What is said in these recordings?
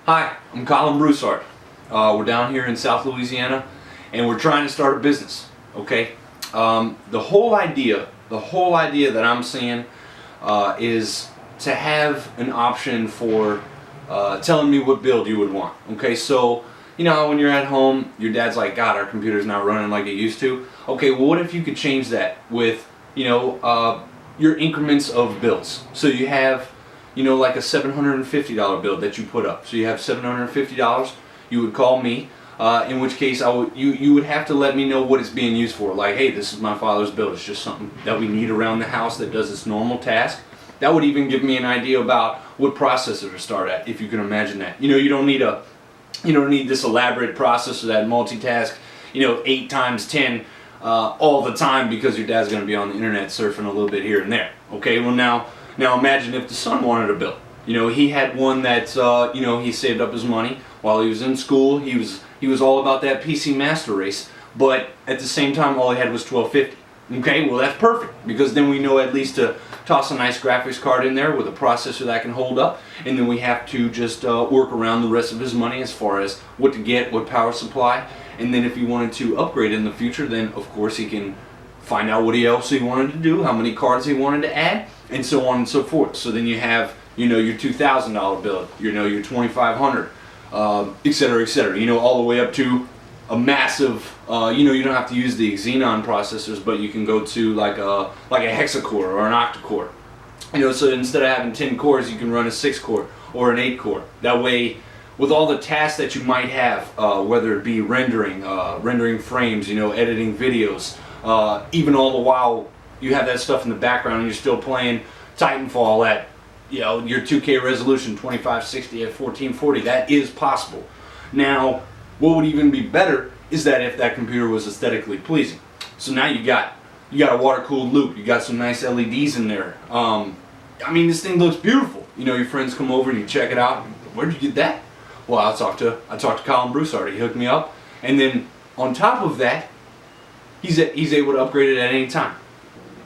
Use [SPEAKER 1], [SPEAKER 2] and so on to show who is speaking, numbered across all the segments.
[SPEAKER 1] Hi, I'm Colin Broussard. We're down here in South Louisiana and we're trying to start a business, okay? The whole idea that I'm seeing is to have an option for telling me what build you would want, okay? So, you know, when you're at home, your dad's like, God, our computer's not running like it used to. Okay, well, what if you could change that with, you know, your increments of builds? So you have, you know, like a $750 build that you put up. So you have $750, you would call me, in which case you would have to let me know what it's being used for. Like, hey, this is my father's build. It's just something that we need around the house that does its normal task. That would even give me an idea about what processor to start at, if you can imagine that. You know, you don't need this elaborate processor that multitask, you know, 8 times 10 all the time because your dad's going to be on the internet surfing a little bit here and there. Okay, well now imagine if the son wanted a build. You know, he had one that you know, he saved up his money while he was in school. He was all about that PC master race, but at the same time all he had was $1250. Okay, well that's perfect, because then we know at least to toss a nice graphics card in there with a processor that can hold up, and then we have to just work around the rest of his money as far as what to get, what power supply, and then if he wanted to upgrade in the future, then of course he can find out what else he wanted to do, how many cards he wanted to add, and so on and so forth. So then you have, you know, your $2,000 build, you know, your $2,500, etc., etc. You know, all the way up to a massive. You know, you don't have to use the Xenon processors, but you can go to like a hexacore or an octa-core. You know, so instead of having 10 cores, you can run a 6-core or an 8-core. That way, with all the tasks that you might have, whether it be rendering frames, you know, editing videos, even all the while you have that stuff in the background and you're still playing Titanfall at, you know, your 2K resolution, 2560 at 1440. That is possible. Now, what would even be better is that if that computer was aesthetically pleasing. So now you got a water-cooled loop, you got some nice LEDs in there. I mean, this thing looks beautiful. You know, your friends come over and you check it out. Where'd you get that? Well, I talked to Colin Broussard. He hooked me up, and then on top of that, he's able to upgrade it at any time.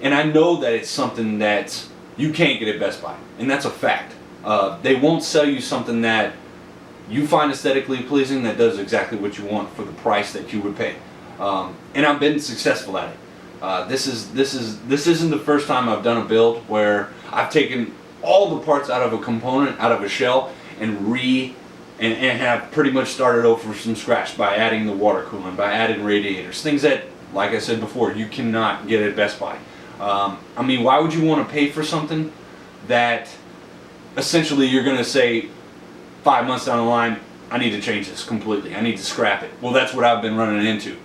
[SPEAKER 1] And I know that it's something that you can't get at Best Buy, and that's a fact. They won't sell you something that you find aesthetically pleasing that does exactly what you want for the price that you would pay. And I've been successful at it. This isn't the first time I've done a build where I've taken all the parts out of a component, out of a shell, and have pretty much started over from scratch by adding the water cooling, by adding radiators, things that, like I said before, you cannot get at Best Buy. I mean, why would you want to pay for something that essentially you're going to say 5 months down the line, I need to change this completely, I need to scrap it? Well, that's what I've been running into,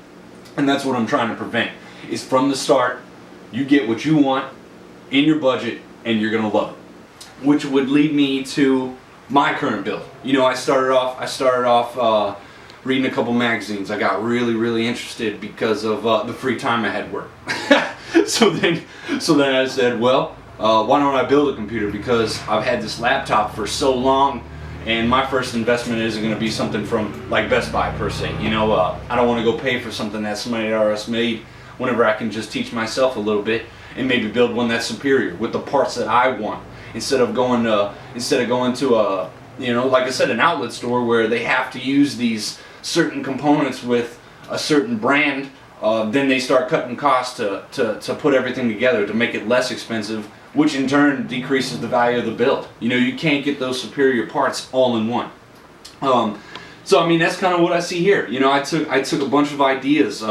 [SPEAKER 1] and that's what I'm trying to prevent, is from the start, you get what you want in your budget, and you're going to love it. Which would lead me to my current build. You know, I started off reading a couple magazines. I got really interested because of the free time I had work. So then I said, well, why don't I build a computer? Because I've had this laptop for so long, and my first investment isn't going to be something from like Best Buy per se. You know, I don't want to go pay for something that somebody else made whenever I can just teach myself a little bit and maybe build one that's superior with the parts that I want, instead of going to a, you know, like I said, an outlet store where they have to use these certain components with a certain brand. Then they start cutting costs to put everything together to make it less expensive, which in turn decreases the value of the build. You know, you can't get those superior parts all in one. So I mean, that's kind of what I see here. You know, I took a bunch of ideas.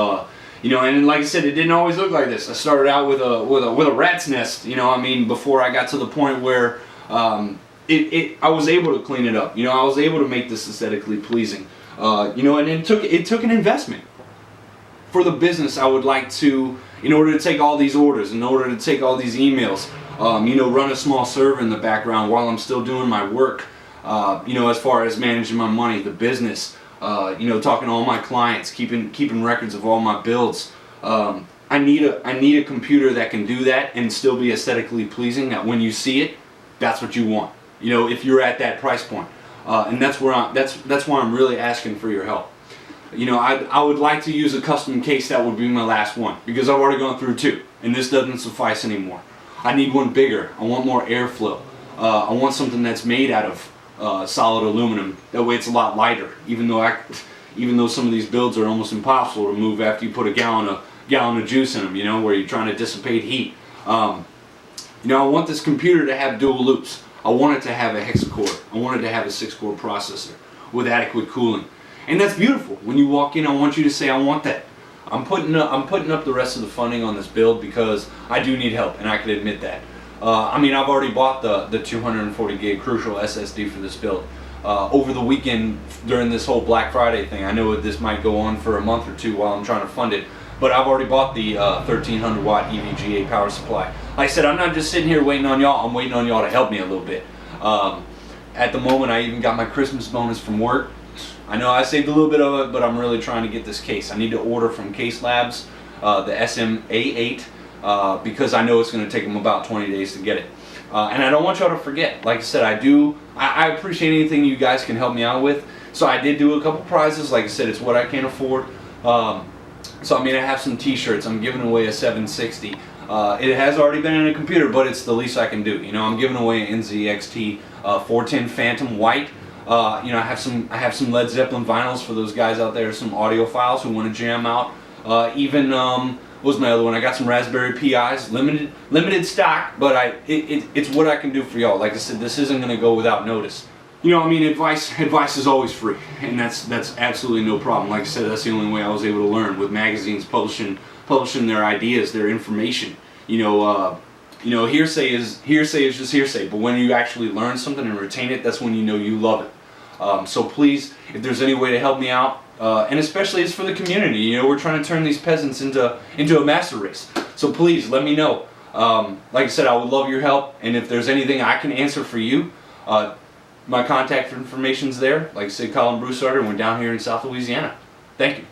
[SPEAKER 1] You know, and like I said, it didn't always look like this. I started out with a rat's nest. You know, I mean, before I got to the point where I was able to clean it up. You know, I was able to make this aesthetically pleasing. You know, and it took an investment. For the business, I would like to, in order to take all these orders, in order to take all these emails, you know, run a small server in the background while I'm still doing my work, you know, as far as managing my money, the business, you know, talking to all my clients, keeping records of all my builds. I need a computer that can do that and still be aesthetically pleasing, that when you see it, that's what you want. You know, if you're at that price point. And that's why I'm really asking for your help. You know, I would like to use a custom case that would be my last one, because I've already gone through 2 and this doesn't suffice anymore. I need one bigger. I want more airflow. I want something that's made out of solid aluminum. That way it's a lot lighter. Even though some of these builds are almost impossible to move after you put a gallon of juice in them, you know, where you're trying to dissipate heat. You know, I want this computer to have dual loops. I want it to have a hexacore. I want it to have a 6-core processor with adequate cooling. And that's beautiful. When you walk in, I want you to say, I want that. I'm putting up the rest of the funding on this build because I do need help, and I can admit that. I mean, I've already bought the 240 gig Crucial SSD for this build. Over the weekend during this whole Black Friday thing, I know this might go on for a month or two while I'm trying to fund it, but I've already bought the 1300 watt EVGA power supply. Like I said, I'm not just sitting here waiting on y'all, I'm waiting on y'all to help me a little bit. At the moment, I even got my Christmas bonus from work. I know I saved a little bit of it, but I'm really trying to get this case. I need to order from Case Labs the SMA8 because I know it's going to take them about 20 days to get it. And I don't want y'all to forget. Like I said, I appreciate anything you guys can help me out with. So I did do a couple prizes. Like I said, it's what I can afford. So I mean, I have some t-shirts. I'm giving away a 760. It has already been in a computer, but it's the least I can do. You know, I'm giving away an NZXT 410 Phantom White. You know, I have some Led Zeppelin vinyls for those guys out there, some audiophiles who want to jam out. Even what was my other one? I got some Raspberry Pis, limited stock, but it's what I can do for y'all. Like I said, this isn't going to go without notice. You know, I mean, advice is always free, and that's absolutely no problem. Like I said, that's the only way I was able to learn, with magazines publishing their ideas, their information. You know, hearsay is just hearsay, but when you actually learn something and retain it, that's when you know you love it. So please, if there's any way to help me out, and especially it's for the community. You know, we're trying to turn these peasants into a master race. So please let me know. Like I said, I would love your help, and if there's anything I can answer for you, my contact information's there. Like I said, Colin Broussard, and we're down here in South Louisiana. Thank you.